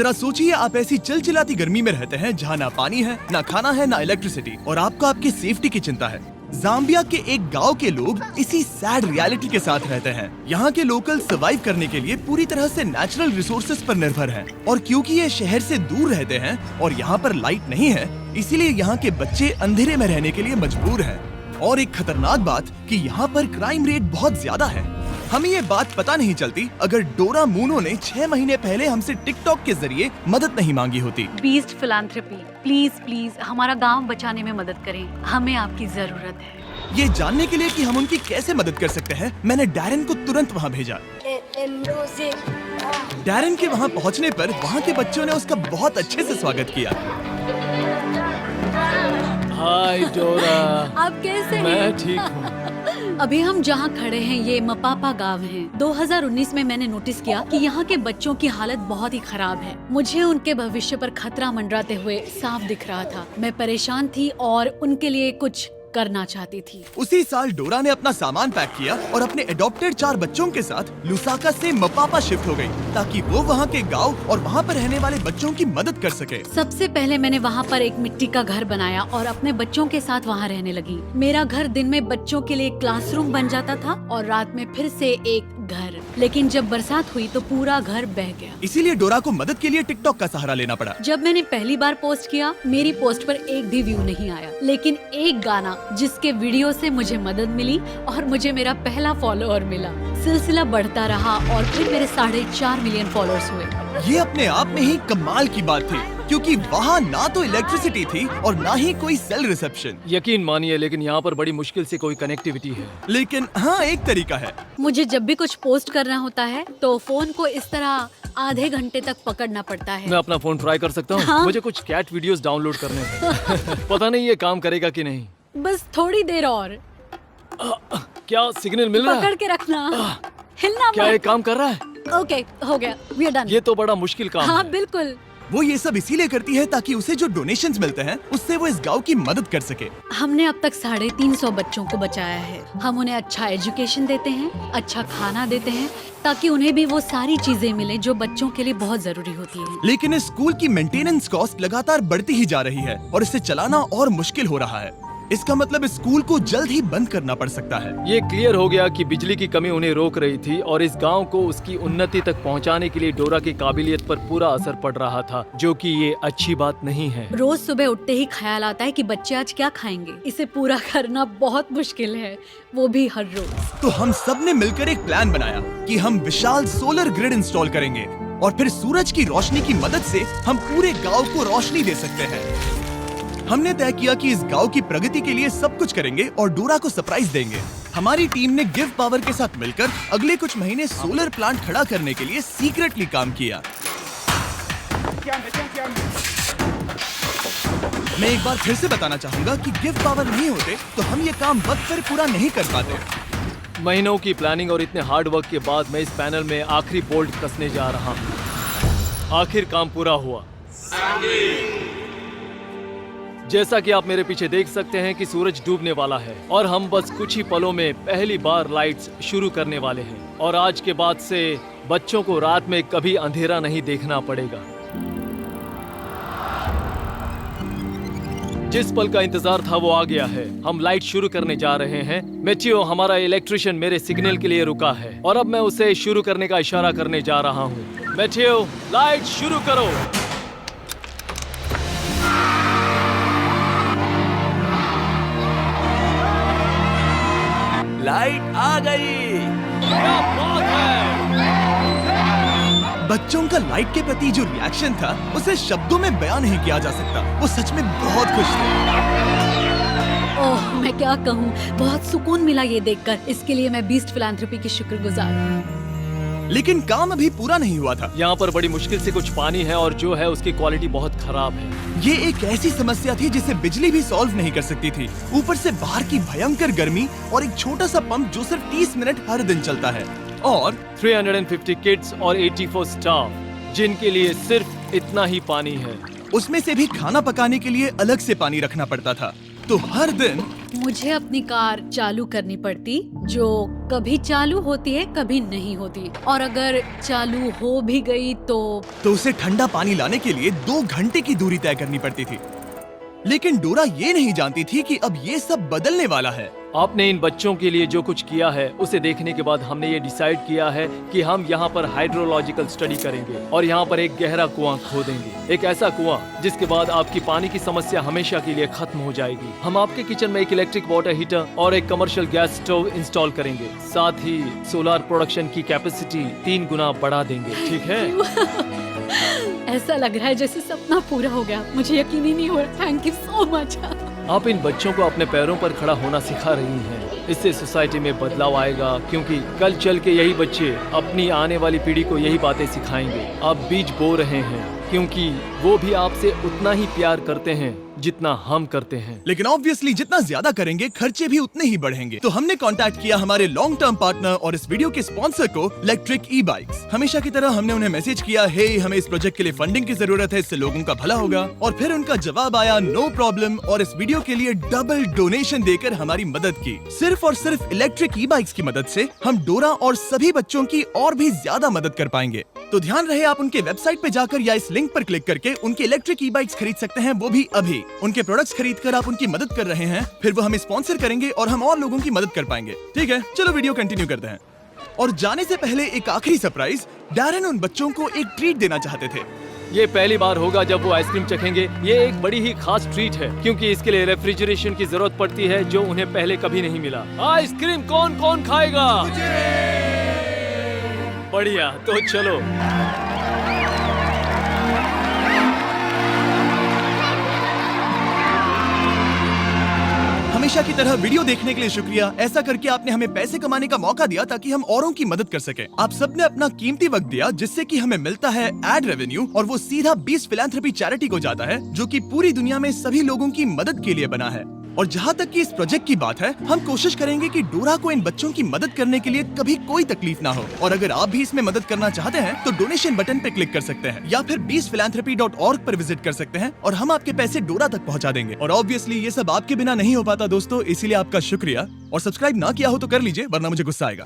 जरा सोचिए, आप ऐसी चिलचिलाती गर्मी में रहते हैं जहाँ ना पानी है, ना खाना है, ना इलेक्ट्रिसिटी, और आपको आपकी सेफ्टी की चिंता है। जाम्बिया के एक गांव के लोग इसी सैड रियलिटी के साथ रहते हैं। यहाँ के लोकल सर्वाइव करने के लिए पूरी तरह से नेचुरल रिसोर्सेज पर निर्भर हैं। और क्योंकि ये शहर से दूर रहते हैं और यहाँ पर लाइट नहीं है, इसीलिए यहाँ के बच्चे अंधेरे में रहने के लिए मजबूर हैं। और एक खतरनाक बात कि यहाँ पर क्राइम रेट बहुत ज्यादा है। हमें ये बात पता नहीं चलती अगर डोरा मूनो ने 6 महीने पहले हमसे टिकटॉक के जरिए मदद नहीं मांगी होती। बीस्ट फिलैंथ्रोपी, प्लीज प्लीज हमारा गांव बचाने में मदद करें, हमें आपकी जरूरत है। ये जानने के लिए कि हम उनकी कैसे मदद कर सकते हैं, मैंने डैरन को तुरंत वहाँ भेजा। डैरन के वहाँ पहुँचने पर वहाँ के बच्चों ने उसका बहुत अच्छे से स्वागत किया। हाय डोरा। आप कैसे हैं? मैं ठीक हूँ। अभी हम जहाँ खड़े हैं ये मपापा गांव है। 2019 में मैंने नोटिस किया कि यहाँ के बच्चों की हालत बहुत ही खराब है। मुझे उनके भविष्य पर खतरा मंडराते हुए साफ दिख रहा था। मैं परेशान थी और उनके लिए कुछ करना चाहती थी। उसी साल डोरा ने अपना सामान पैक किया और अपने एडॉप्टेड 4 बच्चों के साथ लुसाका से मपापा शिफ्ट हो गई, ताकि वो वहाँ के गांव और वहाँ पर रहने वाले बच्चों की मदद कर सके। सबसे पहले मैंने वहाँ पर एक मिट्टी का घर बनाया और अपने बच्चों के साथ वहाँ रहने लगी। मेरा घर दिन में बच्चों के लिए क्लासरूम बन जाता था और रात में फिर से एक घर। लेकिन जब बरसात हुई तो पूरा घर बह गया। इसीलिए डोरा को मदद के लिए टिकटॉक का सहारा लेना पड़ा। जब मैंने पहली बार पोस्ट किया, मेरी पोस्ट पर एक भी व्यू नहीं आया, लेकिन एक गाना जिसके वीडियो से मुझे मदद मिली और मुझे मेरा पहला फॉलोअर मिला। सिलसिला बढ़ता रहा और फिर मेरे 4.5 मिलियन फॉलोअर्स हुए। ये अपने आप में ही कमाल की बात थी, क्योंकि वहाँ ना तो इलेक्ट्रिसिटी थी और ना ही कोई सेल रिसेप्शन। यकीन मानिए, लेकिन यहाँ पर बड़ी मुश्किल से कोई कनेक्टिविटी है। लेकिन हाँ, एक तरीका है। मुझे जब भी कुछ पोस्ट करना होता है तो फोन को इस तरह आधे घंटे तक पकड़ना पड़ता है। मैं अपना फोन ट्राई कर सकता हूँ? हाँ? मुझे कुछ कैट वीडियोस डाउनलोड करने हैं। पता नहीं ये काम करेगा कि नहीं। बस थोड़ी देर और क्या सिग्नल मिल रहा है? पकड़ के रखना, हिलना क्या ये मत। काम कर रहा है? ओके, हो गया, वी आर डन। ये तो बड़ा मुश्किल काम हाँ है। बिल्कुल। वो ये सब इसीलिए करती है ताकि उसे जो डोनेशंस मिलते हैं उससे वो इस गांव की मदद कर सके। हमने अब तक 350 बच्चों को बचाया है। हम उन्हें अच्छा एजुकेशन देते हैं, अच्छा खाना देते हैं, ताकि उन्हें भी वो सारी चीजें मिले जो बच्चों के लिए बहुत जरूरी होती है। लेकिन इस स्कूल की मेंटेनेंस कॉस्ट लगातार बढ़ती ही जा रही है और इसे चलाना और मुश्किल हो रहा है। इसका मतलब इस स्कूल को जल्द ही बंद करना पड़ सकता है। ये क्लियर हो गया कि बिजली की कमी उन्हें रोक रही थी और इस गांव को उसकी उन्नति तक पहुंचाने के लिए डोरा की काबिलियत पर पूरा असर पड़ रहा था, जो कि ये अच्छी बात नहीं है। रोज सुबह उठते ही ख्याल आता है कि बच्चे आज क्या खाएंगे। इसे पूरा करना बहुत मुश्किल है, वो भी हर रोज। तो हम सब ने मिलकर एक प्लान बनाया कि हम विशाल सोलर ग्रिड इंस्टॉल करेंगे और फिर सूरज की रोशनी की मदद से हम पूरे गाँव को रोशनी दे सकते हैं। हमने तय किया कि इस गांव की प्रगति के लिए सब कुछ करेंगे और डोरा को सरप्राइज देंगे। हमारी टीम ने गिव पावर के साथ मिलकर अगले कुछ महीने सोलर प्लांट खड़ा करने के लिए सीक्रेटली काम किया। मैं एक बार फिर से बताना चाहूंगा कि गिव पावर नहीं होते तो हम ये काम वक्त पर पूरा नहीं कर पाते। महीनों की प्लानिंग और इतने हार्ड वर्क के बाद मैं इस पैनल में आखिरी बोल्ट कसने जा रहा हूँ। आखिर काम पूरा हुआ। जैसा कि आप मेरे पीछे देख सकते हैं कि सूरज डूबने वाला है और हम बस कुछ ही पलों में पहली बार लाइट्स शुरू करने वाले हैं। और आज के बाद से बच्चों को रात में कभी अंधेरा नहीं देखना पड़ेगा। जिस पल का इंतजार था वो आ गया है। हम लाइट शुरू करने जा रहे हैं। मैथियो, हमारा इलेक्ट्रिशियन, मेरे सिग्नल के लिए रुका है और अब मैं उसे शुरू करने का इशारा करने जा रहा हूँ। मैथियो, लाइट शुरू करो। लाइट आ गई। क्या बात है! बच्चों का लाइट के प्रति जो रिएक्शन था उसे शब्दों में बयान नहीं किया जा सकता। वो सच में बहुत खुश थे। ओह, मैं क्या कहूँ, बहुत सुकून मिला ये देखकर। इसके लिए मैं बीस्ट फिलैंथ्रोपी की शुक्रगुजार हूँ। लेकिन काम अभी पूरा नहीं हुआ था। यहाँ पर बड़ी मुश्किल से कुछ पानी है और जो है उसकी क्वालिटी बहुत खराब है। ये एक ऐसी समस्या थी जिसे बिजली भी सॉल्व नहीं कर सकती थी। ऊपर से बाहर की भयंकर गर्मी और एक छोटा सा पंप जो सिर्फ 30 मिनट हर दिन चलता है और 350 किड्स और 84 स्टाफ, जिनके लिए सिर्फ इतना ही पानी है। उसमें से भी खाना पकाने के लिए अलग से पानी रखना पड़ता था। तो हर दिन मुझे अपनी कार चालू करनी पड़ती, जो कभी चालू होती है कभी नहीं होती, और अगर चालू हो भी गई तो उसे ठंडा पानी लाने के लिए 2 घंटे की दूरी तय करनी पड़ती थी। लेकिन डोरा ये नहीं जानती थी कि अब ये सब बदलने वाला है। आपने इन बच्चों के लिए जो कुछ किया है उसे देखने के बाद हमने ये डिसाइड किया है कि हम यहाँ पर हाइड्रोलॉजिकल स्टडी करेंगे और यहाँ पर एक गहरा कुआं खोदेंगे, एक ऐसा कुआं जिसके बाद आपकी पानी की समस्या हमेशा के लिए खत्म हो जाएगी। हम आपके किचन में एक इलेक्ट्रिक वाटर हीटर और एक कमर्शियल गैस स्टोव इंस्टॉल करेंगे, साथ ही सोलर प्रोडक्शन की कैपेसिटी 3 गुना बढ़ा देंगे। ठीक है? ऐसा लग रहा है जैसे सपना पूरा हो गया। मुझे यकीन ही नहीं हो रहा। Thank you so much. आप इन बच्चों को अपने पैरों पर खड़ा होना सिखा रही हैं। इससे सोसाइटी में बदलाव आएगा, क्योंकि कल चल के यही बच्चे अपनी आने वाली पीढ़ी को यही बातें सिखाएंगे। आप बीज बो रहे हैं, क्योंकि वो भी आपसे उतना ही प्यार करते हैं जितना हम करते हैं। लेकिन ऑब्वियसली जितना ज्यादा करेंगे खर्चे भी उतने ही बढ़ेंगे। तो हमने कांटेक्ट किया हमारे लॉन्ग टर्म पार्टनर और इस वीडियो के स्पॉन्सर को, इलेक्ट्रिक ई बाइक्स। हमेशा की तरह हमने उन्हें मैसेज किया, हे हमें इस प्रोजेक्ट के लिए फंडिंग की जरूरत है, इससे लोगों का भला होगा। और फिर उनका जवाब आया, नो प्रॉब्लम, और इस वीडियो के लिए डबल डोनेशन देकर हमारी मदद की। सिर्फ और सिर्फ इलेक्ट्रिक ई बाइक्स की मदद से हम डोरा और सभी बच्चों की और भी ज्यादा मदद कर पाएंगे। तो ध्यान रहे, आप उनके वेबसाइट पे जाकर या इस लिंक पर क्लिक करके उनके इलेक्ट्रिक ई बाइक्स खरीद सकते हैं, वो भी अभी। उनके प्रोडक्ट्स खरीदकर आप उनकी मदद कर रहे हैं, फिर वो हमें स्पॉन्सर करेंगे और हम और लोगों की मदद कर पाएंगे। ठीक है, चलो वीडियो कंटिन्यू करते हैं। और जाने से पहले एक आखिरी सरप्राइज, डैरेन उन बच्चों को एक ट्रीट देना चाहते थे। ये पहली बार होगा जब वो आइसक्रीम चखेंगे। ये एक बड़ी ही खास ट्रीट है, क्योंकि इसके लिए रेफ्रिजरेशन की जरूरत पड़ती है, जो उन्हें पहले कभी नहीं मिला। आइसक्रीम कौन कौन खाएगा? बढ़िया, तो चलो। हमेशा की तरह वीडियो देखने के लिए शुक्रिया। ऐसा करके आपने हमें पैसे कमाने का मौका दिया ताकि हम औरों की मदद कर सकें। आप सबने अपना कीमती वक्त दिया, जिससे कि हमें मिलता है एड रेवेन्यू, और वो सीधा 20 फिलैंथ्रोपी चैरिटी को जाता है, जो कि पूरी दुनिया में सभी लोगों की मदद के लिए बना है। और जहाँ तक कि इस प्रोजेक्ट की बात है, हम कोशिश करेंगे कि डोरा को इन बच्चों की मदद करने के लिए कभी कोई तकलीफ ना हो। और अगर आप भी इसमें मदद करना चाहते हैं तो डोनेशन बटन पे क्लिक कर सकते हैं, या फिर 20philanthropy.org पर विजिट कर सकते हैं और हम आपके पैसे डोरा तक पहुँचा देंगे। और ऑब्वियसली ये सब आपके बिना नहीं हो पाता दोस्तों, इसीलिए आपका शुक्रिया। और सब्सक्राइब ना किया हो तो कर लीजिए, वरना मुझे गुस्सा आएगा।